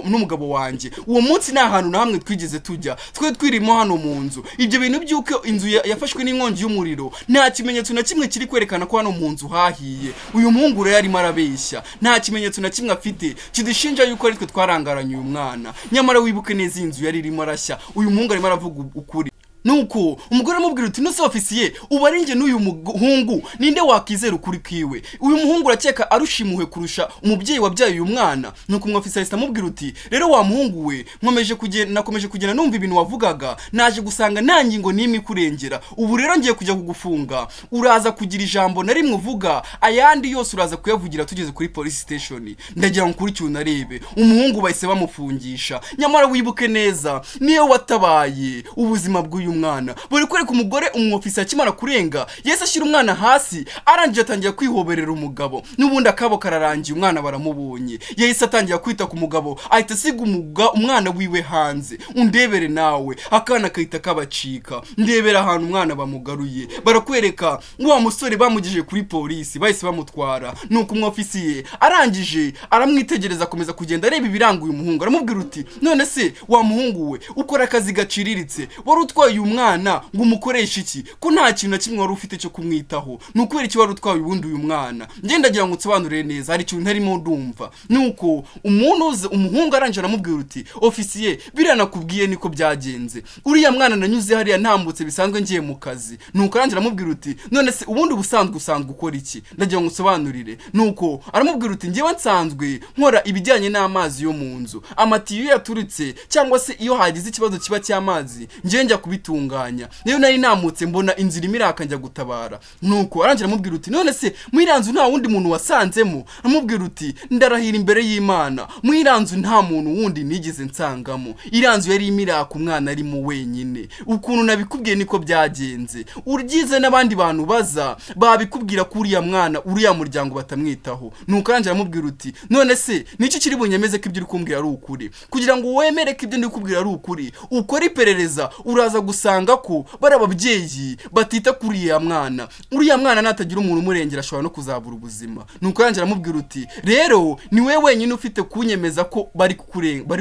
n'umugabo wanjye. Uwo munsi nta hantu na hamwe twigeze tujya, twe twirimo hano mu nzu. Ibyo bintu by'uko inzu yafashwe n'inkongi y'umuriro nta kimenyetso na kimwe kiri kwerekana ko hano mu nzu hahiye. Uyu muhungu rero arimo arabeshya, nta kimenyetso na kimwe afite kidushinja yuko ari twe twarangaranye uyu mwana. Nyamara wibuke neza inzu yari irimo arashya, uyu muhungu arimo aravuga ukuri. Nuko umugore amubwira uti nose ofisiye ubaringe n'uyu muhungu ninde wakizera ukuri kiwe? Uyu muhungu urakeka arushimuhe kurusha umubyeyi wabyaye uyu mwana. Nuko umwofisiye ahita amubwira uti rero wa muhungu we nakomeje kugenda numva ibintu wavugaga, naje gusanga nta ngingo n'imwe kurengera. Ubu rero ngiye kujya kugufunga, uraza kugira ijambo na rimwe uvuga, ayandi yose uraza kuyavugira tugeze kuri police station. Ndagira ngo kurikira unarebe umuhungu bahise bamufungisha. Nyamara wibuke neza niyo watabaye ubuzima bw'uyu mwana. Bari kwereka umugore umwofisiye akimara kurenga yese ashyira umwana hasi, arangije atangira kwihoberera umugabo. N'ubundi akabo kararangiye umwana baramubonye, yahise atangira kwita ku mugabo, ahita asiga umwana wiwe hanze. Undebere nawe akana kahita kabacika, ndebera ahantu umwana bamugaruye. Barakwereka wa musore bamugejeje kuri polisi, bahise bamutwara. Nuko umwofisiye arangije aramwitegereza akomeza kugenda areba ibiranga uyu muhungu. Aramubwira uti none se wa muhungu we ukora akazi gaciriritse, wari utwaye uyu mwana ngo umukoreshe iki ko nta kintu na kimwe wari ufite cyo kumwitaho? Nukubera iki wari utwaye ubundi uyu mwana? Ndagira ngo nsobanurire neza, hari ikintu ntarimo ndumva. Nuko umuhungu arangije aramubwira uti ofisiye biranakubwiye niko byagenze, uriya mwana nanyuze hariya ntambutse bisanzwe ngiye mu kazi. Nuko arangije aramubwira uti none se ubundi ubusanzwe ukora iki? Ndagira ngo nsobanurire. Nuko aramubwira uti ngewe nsanzwe nkora ibijyanye n'amazi yo mu nzu, amatiyo yaturitse cyangwa se iyo hagize ikibazo kiba cy'amazi ngiye njya kubitunganya. Rero nari namutse mbona inzira imiraka njya gutabara. Nuko arangira amubwira uti none se mwiranzu nta wundi muntu wasanzemo? Amubwira uti ndarahira imbere y'Imana mwiranzu nta muntu wundi nigeze nsangamo, iranzu yari imiraka umwana ari mu wenyine. Ukuntu nabikubwiye niko byagenze, uryize n'abandi bantu baza babikubwira ko uriya mwana uriya muryango batamwitaho. Nuko arangira amubwira uti none se niki kiri bunyemeze ko ibyo uri kumbwira ari ukuri? Kugira ngo wemere ko ibyo ndi kubwira ari ukuri, ukora iperereza uraza gusanga ko bari ababyeyi batita kuri ya mwana. Uriya mwana natagira umuntu umurengera ashobora no kuzabura ubuzima. Nuko yanjye aramubwira uti rero ni wewe wenyine ufite kunyemeza ko bari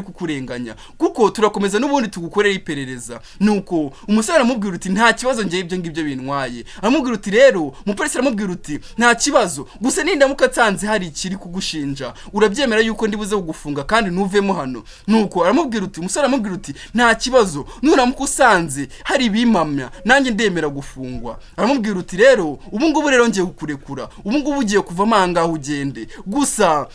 kukurenganya, kuko turakomeza n'ubundi tugukorera iperereza. Nuko umusore aramubwira uti nta kibazo ngiye ibyo ngibyo bintwaye. Aramubwira uti rero umupolisi aramubwira uti nta kibazo, gusa nindamuka tsanze hari ikiri kugushinja urabyemera yuko ndibuze kugufunga kandi nuvemo hano? Nuko aramubwira uti umusore aramubwira uti nta kibazo, nuramuka usanze hari ibimamya nanjye ndemera gufungwa. Aramubwira uti rero ubu ngubu rero ngiye kukurekura, ubu ngubu ugiye kuvamo ahangaha ugende, gusa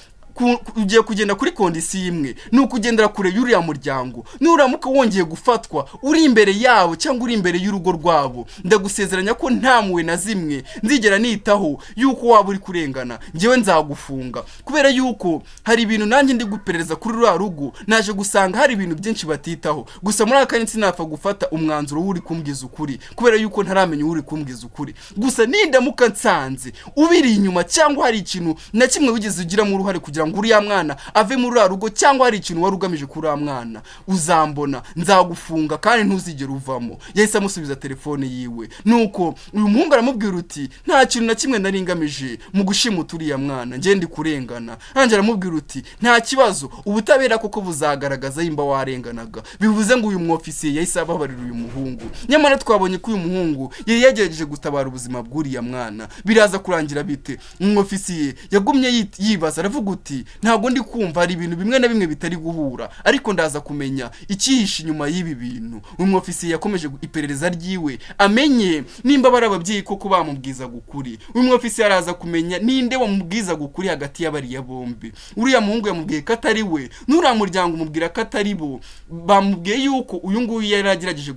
ugiye kugenda kuri kondisiyo imwe, ni ukugendera kure y'uriya muryango. Nuramuka wongeye gufatwa uri imbere yabo cyangwa uri imbere y'urugo rwabo, ndagusezeranya ko nta muwe na zimwe nzigera nitaho yuko waba uri kurengana, ngewe nzagufunga. Kubera yuko hari ibintu nanjye ndi guperereza kuri rwa rugo, naje gusanga hari ibintu byinshi batitaho. Gusa muri aka kanya sinapfa gufata umwanzuro w'uri kumbwiza ukuri, kubera yuko ntaramenya uri kumbwiza ukuri. Gusa nindamuka nsanze ubiri inyuma cyangwa hari ikintu na kimwe wigeze ugira mu ruhare kugira ngo uriya mwana ave muri uriya rugo, cyangwa hari ikintu wari ugamije kuri uriya mwana, uzambona nzagufunga kandi ntuzigera uvamo. Yahise amusubiza telefone yiwe. Nuko uyu muhungu aramubwira uti nta kintu na kimwe nari ngamije mu gushimuta uriya mwana, ngiye ndi kurengana. Anjye aramubwira uti nta kibazo, ubutabera koko buzagaragaza yimba warenganaga. Bivuze ngo uyu mwofisiye yahise ababarira uyu muhungu. Nyamara twabonye ko uyu muhungu yari yagerageje gutabara ubuzima bw'uriya mwana. Biraza kurangira bite? Umwofisiye yagumye yibaza, aravuga uti ati ntago ndi kumva ari ibintu bimwe na bimwe bitari guhura ariko ndaza kumenya icyihishe inyuma y'ibi bintu. Umwofisiye yakomeje iperereza ryiwe amenye nimba bari ababyeyi koko bamubwiza gukuri. Umwofisiye araza kumenya ninde wamubwiza gukuri hagati y'abariya bombi. Uriya muhungu yamubwiye ko atari we, n'uriya muryango umubwira ko atari bo. Bamubwiye yuko uyu nguyu yari agerageje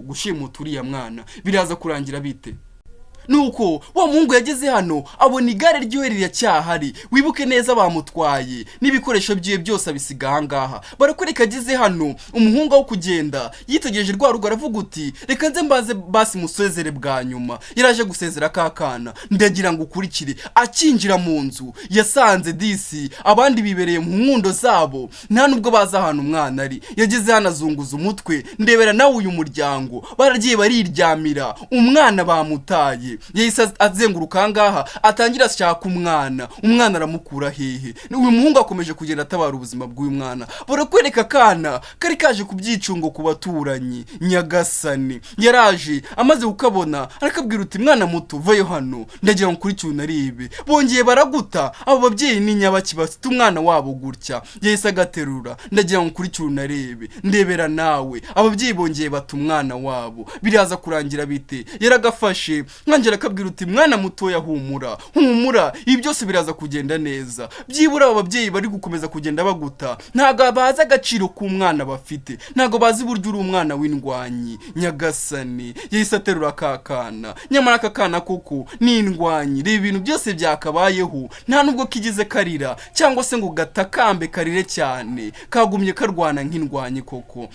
gushimuta uriya mwana. Biraza kurangira bite? Nuko wa muhungu yageze hano abona igare ryoherera cyahari. Wibuke neza bamutwaye n'ibikoresho byiye byose abisiga ahangaha. Barakwereka ageze hano umuhungu wo kugenda yitegereje rwa rugo aravuga uti reka nze mbaze basi musezere bwa nyuma. Yaraje gusezera kakana ndagira ngo ukurikire. Akinjira mu nzu yasanze disi abandi bibereye mu nkundo zabo nta nubwo baza hano umwana ari. Yageze hano azunguza umutwe ndebera nawe uyu muryango baragiye bariryamira umwana bamutaye. Yahise azenguruka ahangaha atangira ashaka umwana aramukura hehe. Uyu muhungu akomeje kugenda atabara ubuzima bw'uyu mwana. Barakwereka kana kari kaje kubyicungo ku baturanyi. Nyagasani yaraje amaze kukabona arakabwira uti mwana muto vayo hano ndagira ngo kuri cyunaribe. Bongeye baraguta abo babyeyi ni nyabaki bafite umwana wabo gutya. Yahise agaterura ndagira ngo kuri cyunaribe ndebera nawe. Ababyeyi bongeye bata umwana wabo. Biraza kurangira bite? Yaragafashe nkangera akabwira uti mwana mutoya humura ibi byose biraza kugenda neza. Byibura aba babyeyi bari gukomeza kugenda baguta ntago bazi agaciro k'umwana bafite, ntago bazi buryo uri umwana w'indwanyi. Nyagasani yahise aterura kakana. Nyamara kakana koko ni indwanyi. Reba ibintu byose byakabayeho nta nubwo kigize karira cyangwa se ngo gatakambe karire cyane, kagumye karwana nk'indwanyi koko.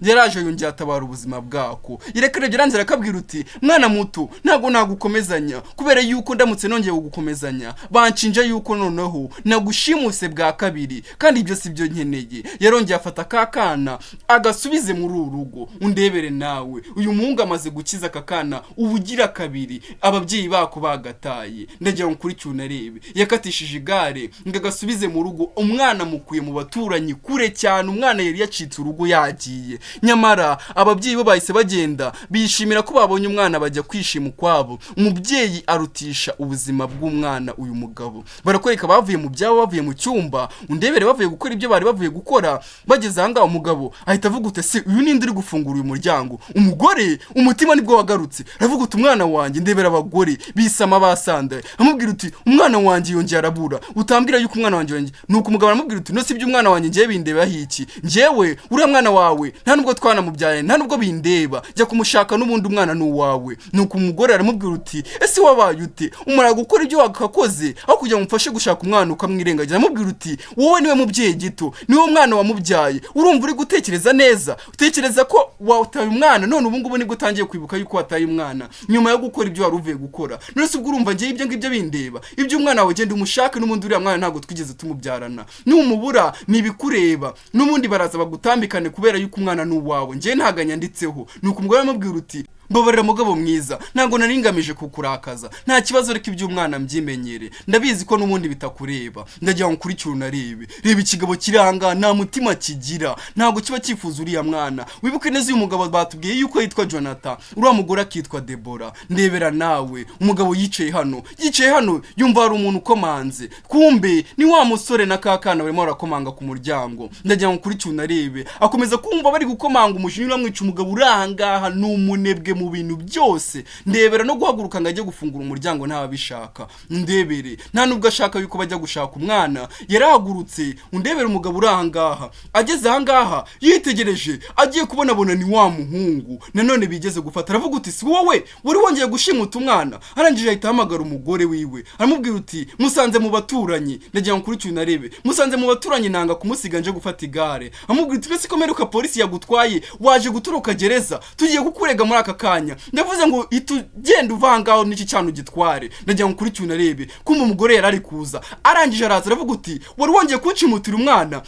Yaraje yongera atabara ubuzima bwako. Irekereje ranzira akabwira uti mwana muto ntago nagukomezanya kubera yuko ndamutse nongeye gukomezanya banshinja yuko noneho nagushimuse bwa kabiri kandi ibyo si byo nkeneye. Yarongeye afata kakana agasubize muri urugo. Undebere nawe uyu muhungu amaze gukiza kakana ubugira kabiri ababyeyi bako bagataye. Ndagira ngo kuri cyunarebe yakatishije igare ngagasubize mu rugo. Umwana mukuye mu baturanyi kure cyane. Umwana yari yacitse urugo yagiye. Nyamara ababyeyi bo bahise bagenda bishimira ko babonye umwana bajya kwishima kwabo. Umubyeyi arutisha ubuzima bw'umwana uyu mugabo. Barakwereka bavuye mu byabo bavuye mu cyumba. Undebere bavuye gukora ibyo bari bavuye gukora. Bageze ahangaha umugabo ahita avuga uti se uyu ninde uri gufungura uyu muryango? Umugore umutima nibwo wagarutse. Aravuga uti umwana wanjye. Ndebera abagore bisama basandaye. Amubwira uti umwana wanjye yongeye arabura. Utambwira yuko umwana wanjye. Nuko umugabo aramubwira uti no si byo umwana wanjye ngiye bindeba hiki. Njewe uriya mwana wawe nta nubwo twanamubyaye nta nubwo bindeba. Jya kumushaka n'ubundi umwana n'uwawe. Nuko umugore aramubwira uti ese wabaye ute? Umara gukora ibyo wakakoze aho kugira ngo umfashe gushaka umwana ukamwirengagiza. Aramubwira uti wowe niwe mubyeyi gito, niwe umwana wamubyaye. Urumva uri gutekereza neza? Utekereza ko wataye umwana none ubu ngubu nibwo utangiye kwibuka yuko wataye umwana nyuma yo gukora ibyo wari uvuye gukora. None se ubwo urumva ngiye ibyo ngibyo bindeba? Ibyo umwana wawe genda umushake n'ubundi uriya mwana ntago twigeze tumubyarana. Numubura nibikureba n'ubundi baraza bagutambikane kubera yuko umwana n'uwawe. Ngiye ntaganya nditseho. Nuko umugore aramubwira uti mbabarira mugabo mwiza ntago naringamije kukurakaza nta kibazo reka iby'umwana mbyimenyere. Ndabizi ko n'ubundi bitakureba. Ndagira ngo kuri cyunarebe. Reba ikigabo kiranga nta mutima kigira. Ntago kiba cyifuza uriya mwana. Wibuke neza uyu mugabo batubwiye yuko yitwa Jonathan. Uriya mugore akitwa Debora. Ndebera nawe umugabo yicaye hano yumva ari umuntu ukomanze. Kumbe ni wa musore na kakana barimo barakomanga ku muryango. Ndagira ngo kuri cyunarebe akomeza kumva bari gukomanga umujinya uramwica. Umugabo urahangaha n'umunebwe mu bintu byose. Ndebera no guhaguruka ngo ajye gufungura umuryango ntabishaka. Ndebere nta nubwo ashaka yuko bajya gushaka umwana. Yarahagurutse. Undebere umugabo urahangaha ageze ahangaha yitegereje agiye kubona ni wa muhungu nanone bigeze gufata. Aravuga uti si wowe wari wongeye gushimuta umwana? Arangije ahita hamagara umugore wiwe aramubwira uti musanze mu baturanyi. Ndagira ngo kuri cyunarebe musanze mu baturanyi nanga kumusiga nje gufata igare. Amubwira uti bese komeruka polisi yagutwaye waje guturuka gereza tugiye kukurega muri aka kanya. Ndavuze ngo itugenda uvangaho n'iki cyane ugitware. Ndagira ngo kuri cyunarebe kumva umugore yarari kuza. Arangije araza aravuga uti wari wongeye kuncimutira umwana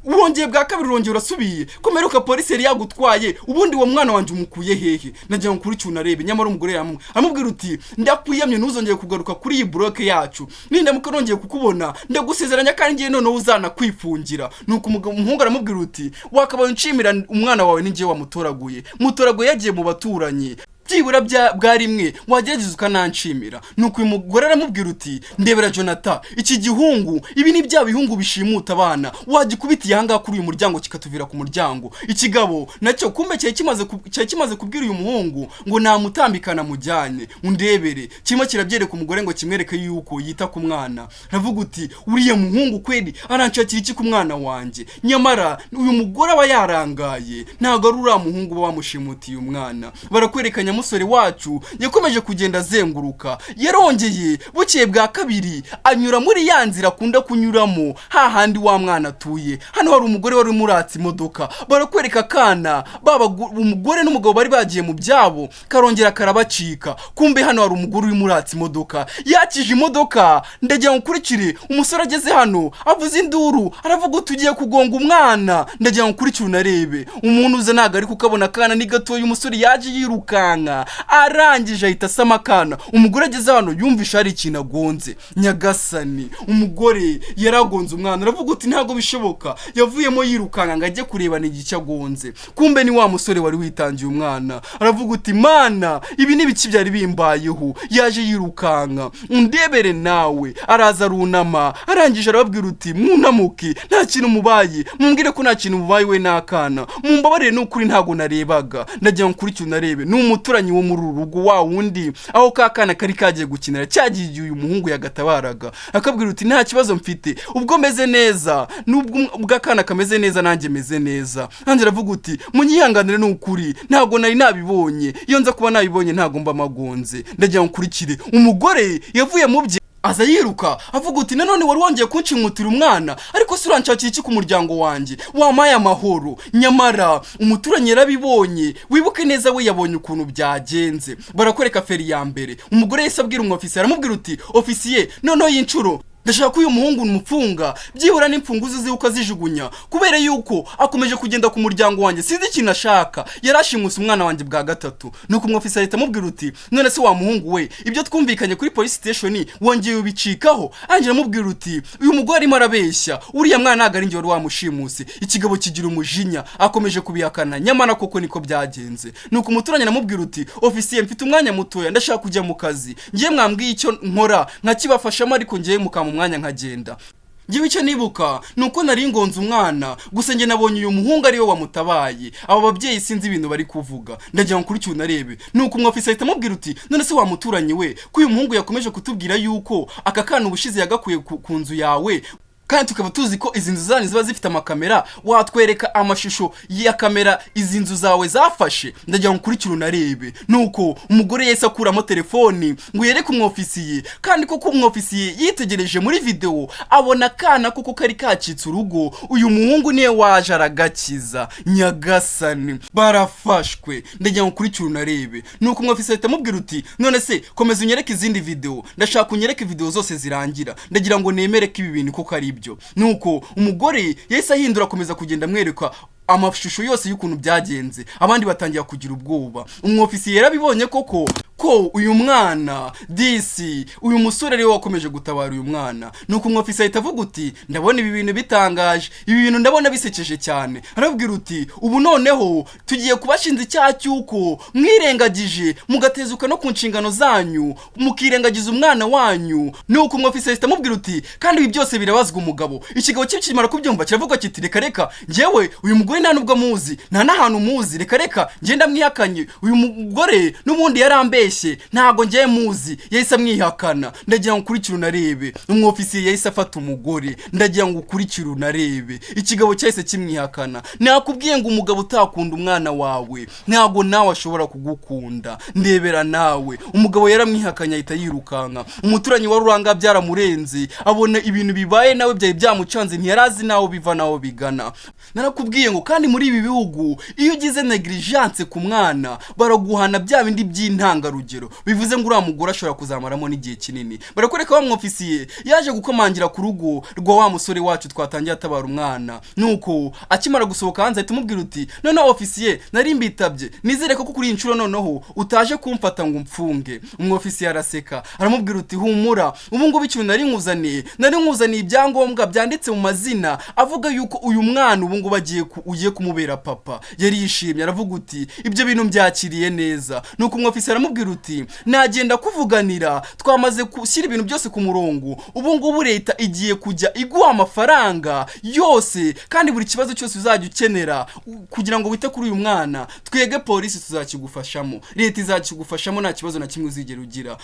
wongeye bwa kabiri urongeye urasubiye komeruka polisi yari yagutwaye ubundi uwo mwana wanje umukuye hehe? Ndagira ngo kuri cyunarebe. Nyamara umugore amubwira uti ndakwiyamye ntuzongeye kugaruka kuri iyi bloke yacu. Nindamuka nongeye kukubona ndagusezeranya kandi ngiye none uzana kwifungira. Nuko umuhungu aramubwira uti wakabaye nshimira umwana wawe ningiye wamutoraguye. Mutoraguye yagiye mu baturanyi. byibura bwa rimwe wagerageza ukananshimira. Nuko uyu mugore aramubwira uti ndebera Jonathan, iki gihungu ibi ni bya bihungu bishimuta abana, wagikubitiye ahangaha kuri uyu muryango kikatuvira ku muryango. Ikigabo nacyo kumbe cyari kimaze kubwira uyu muhungu ngo namutambikana mujyane undebere, kirimo kirabyereka umugore ngo kimwereke yuko yita ku mwana. Aravuga uti uriya muhungu kweli aranshakira iki ku mwana wanjye? Nyamara uyu mugore aba yarangaye, ntago ari uriya muhungu wamushimutiye umwana. Barakwerekanya musore wacu yakomeje kugenda azenguruka, yarongeye bukeye bwa kabiri anyura muri ya nzira akunda kunyuramo hahandi wa mwana atuye. Hano hari umugore wari muratse imodoka, barakwereka kana umugore n'umugabo bari bagiye mu byabo, karongera karabacika. Kumbe hano hari umugore uri muratse imodoka, yakije imodoka. Ndagira ngo ukurikire, umusore ageze hano avuze induru, aravuga tugiye kugonga umwana. Ndagira ngo ukurikire unarebe, umuntu uza ntago ari kukabona kana ni gatoya. Umusore yaje yirukanka, arangije ahita asama kana. Umugore ageze hano yumvisha hari ikintu agonze. Nyagasani, umugore yaragonze umwana. Aravuga uti ntago bishoboka, yavuyemo yirukanka ngo ajye kureba ni igice agonze. Kumbe ni wa musore wari witangiye umwana. Aravuga uti mana, ibi ni biki byari bimbayeho? Yaje yirukanka, undebere nawe. Araza arunama, arangije arababwira uti munamuke, nta kintu mubaye, mumbwire ko nta kintu mubaye we n'akana, mumbabarire n'ukuri ntago narebaga. Ndagira ngo ukurikire unarebe, ni umuturanyi wo muri urugo wa wundi aho kakana kari kagiye gukinira cyagiye uyu muhungu yagatabaraga. Akabwira uti nta kibazo mfite, ubwo meze neza n'ubwo akana kameze neza nanjye meze neza. Nanjye aravuga uti munyihanganire n'ukuri ntago nari nabibonye, iyo nza kuba nabibonye ntago mba magonze. Ndagira ngo ukurikire, umugore yavuye mu bye aza yiruka avuga uti nanone wari wongeye kunshimutira umwana, ariko se uranshakira iki ku muryango wanjye? Wamaye amahoro. Nyamara umuturanyi yarabibonye, wibuke neza we yabonye ukuntu byagenze. Barakwereka feri ya mbere, umugore yese abwira umwofisiye, aramubwira uti ofisiye noneho y'incuro ndashaka ko uyu muhungu numufunga, byihura n'imfunguzo ze ukazijugunya, kubera yuko akomeje kugenda ku muryango wanjye, sinzi ikintu ashaka. Yarashimuse umwana wanjye bwa gatatu. Nuko umwofisiye ahita amubwira uti none se wa muhungu we, ibyo twumvikanye kuri police station wongeye ubicikaho? Angira amubwira uti uyu mugore arimo arabeshya, uriya mwana ntago ari njye wari wamushimuse. Ikigabo kigira umujinya, akomeje kubihakana, nyamara koko niko byagenze. Nuko umuturanyi aramubwira uti ofisiye mfite umwanya mutoya, ndashaka kujya mu kazi, ngiye mwambwiye icyo nkora nkakibafashamo, ariko ngiye mukamu mwanya nkagenda. Ngiwe icyo nibuka nuko nari ngonze umwana, gusa nge nabonye uyu muhungu ari we wamutabaye. Aba babyeyi sinzi ibintu bari kuvuga. Ndagira ngo ukurikire unarebe. Nuko umwofisiye ahita amubwira uti none se wamuturanye we, ko uyu muhungu yakomeje kutubwira yuko aka kana ubushize yagakuye ku nzu yawe, kandi tukaba tuzi ko izi nzu zanyu ziba zifite amakamera, watwereka amashusho ya kamera izi nzu zawe zafashe? Ndagira ngo ukurikire unarebe. Nuko umugore yese akuramo telefoni ngo yereke umwofisiye, kandi koko umwofisiye yitegereje muri video abona kana koko kari kacitse urugo. Uyu muhungu niye waje aragakiza. Nyagasani, barafashwe. Ndagira ngo ukurikire unarebe. Nuko umwofisiye ahita amubwira uti none se komeza unyereke izindi video, ndashaka unyereke video zose zirangira, ndagira ngo nemere ko ibi bintu koko ari ibyo. Nuko umugore yese ahindura akomeza kugenda amwereka amashusho yose y'ukuntu byagenze. Abandi batangira kugira ubwoba. Umwofisiye yarabibonye koko ko uyu mwana uyu musore ariwe wakomeje gutabara uyu mwana. Nuko umwofisiye ahita avuga uti ndabona ibi bintu bitangaje, ibi bintu ndabona bisekeje cyane. Arabwira uti ubu noneho tugiye kubashinza icyaha cy'uko mwirengagije mugatezuka no ku nshingano zanyu, mukirengagiza umwana wanyu. Nuko umwofisiye ahita amubwira uti kandi ibi byose birabazwa umugabo. Ikigabo cy'ikimara kubyumva kiravuga kiti reka njyewe uyu mugore nta nubwo muzi, nta n'ahantu muzi, reka ngenda mwihakanye. Uyu mugore n'ubundi yarambeshye, ntago ngiye muzi. Yahise amwihakana. Ndagira ngo ukurikire unarebe. Umwofisiye yahise afata umugore. Ndagira ngo ukurikire unarebe. Ikigabo cyahise kimwihakana. Nakubwiye ngo umugabo utakunda umwana wawe ntago nawe ashobora kugukunda, ndebera nawe. Umugabo yaramwihakanye ahita yirukanka. Umuturanyi wa ruranga byaramurenze, abona ibintu bibaye nawe byari byamucanze, ntiyarazi naho biva naho bigana. Narakubwiye ngo kandi muri ibi bihugu iyo ugize negligence ku mwana baraguhana bya bindi by'intangarugero. rugero bivuze ngo uriya mugore ashobora kuzamaramo n'igihe kinini. Barakwereka wa mwofisiye yaje gukomangira ku rugo rwa wa musore wacu twatangiye atabara umwana, nuko akimara gusohoka hanze ahita umubwira uti none ofisiye nari mbitabye nizereko ko kuri inshuro noneho utaje kumfata ngo mfunge. Umwofisiye araseka aramubwira uti humura, ubu ngubu ikintu nari nkuzaniye ibyangombwa byanditse mu mazina avuga yuko uyu mwana ubu ngubu ugiye kumubera papa. Yari yishimye aravuga uti ibyo bintu byakiriye neza. Nuko umwofisiye aramubwira uti nagenda kuvuganira, twamaze gushyira ibintu byose ku murongo, ubu ngubu leta igiye kujya iguha amafaranga yose kandi buri kibazo cyose uzajya ukenera kugira ngo wite kuri uyu mwana twege polisi tuzakigufashamo, leta izakigufashamo nta kibazo na kimwe uzigera ugira.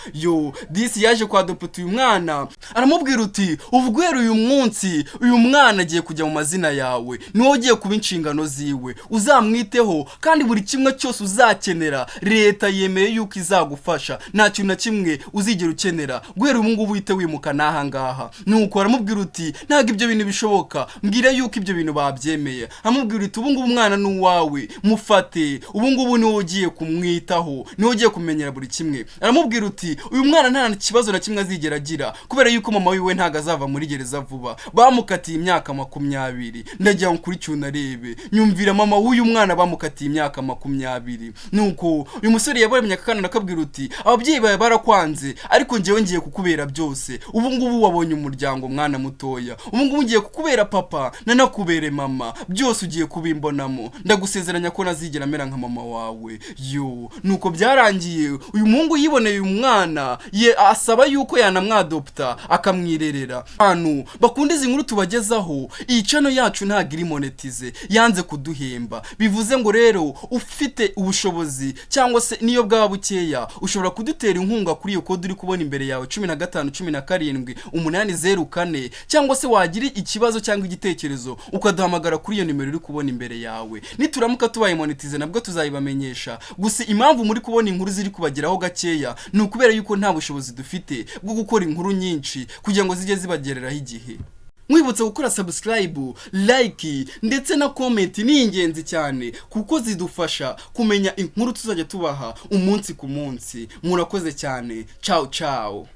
Disi yaje kwa adopta uyu mwana aramubwira uti ubu guhera uyu munsi uyu mwana agiye kujya mu mazina yawe, niwe ugiye kuba inshingano ziwe, uzamwiteho kandi buri kimwe cyose uzakenera leta yemeye yuko izagufasha, nta kintu na kimwe uzigera ukenera, guhera ubu ngubu uhite wimuka n'aha ngaha. Nuko aramubwira uti ntabwo ibyo bintu bishoboka, mbwira yuko ibyo bintu babyemeye. Aramubwira uti ubu ngubu umwana ni uwawe, mufate, ubu ngubu niwe ugiye kumwitaho, niwe ugiye kumenyera buri kimwe. Aramubwira uti uyu mwana nta kibazo na kimwe azigera agira kubera yuko mama wiwe ntago azava muri gereza vuba, bamukatiye imyaka 20. Ndagira ngo kuri cyo narebe nyumvira mama w'uyu mwana bamukatiye imyaka 20. Nuko uyu musore yabaremye akana nakabwira uti ababyeyi bawe barakwanze ariko njyewe ngiye kukubera byose, ubu ngubu wabonye umuryango mwana mutoya, ubu ngubu ngiye kukubera papa nanakubere mama, byose ugiye kubimbonamo, ndagusezeranya ko nazigera mera nka mama wawe. Nuko byarangiye uyu muhungu yiboneye uyu mwana asaba yuko yanamwadopta akamwirerera. Hano bakunda izi nkuru tubagezaho, iyi channel yacu ntago iri monetize, yanze kuduhemba, bivuze ngo rero ufite ubushobozi cyangwa se niyo bwaba bukeya ushobora kudutera inkunga kuri iyo kode uri kubona imbere yawe 1517 cyangwa se wagira ikibazo cyangwa igitekerezo ukaduhamagara kuri iyo nimero uri kubona imbere yawe. Nituramuka tubaye monetize nabwo tuzayibamenyesha, gusa impamvu muri kubona inkuru ziri kubageraho gakeya ni ukubera yuko nta bushobozi dufite bwo gukora inkuru nyinshi kugira ngo zijye zibagereraho igihe. Mwibutse gukora subscribe, like ndetse na comment ni ingenzi cyane kuko zidufasha kumenya inkuru tuzajya tubaha umunsi ku munsi. Murakoze cyane. Ciao ciao.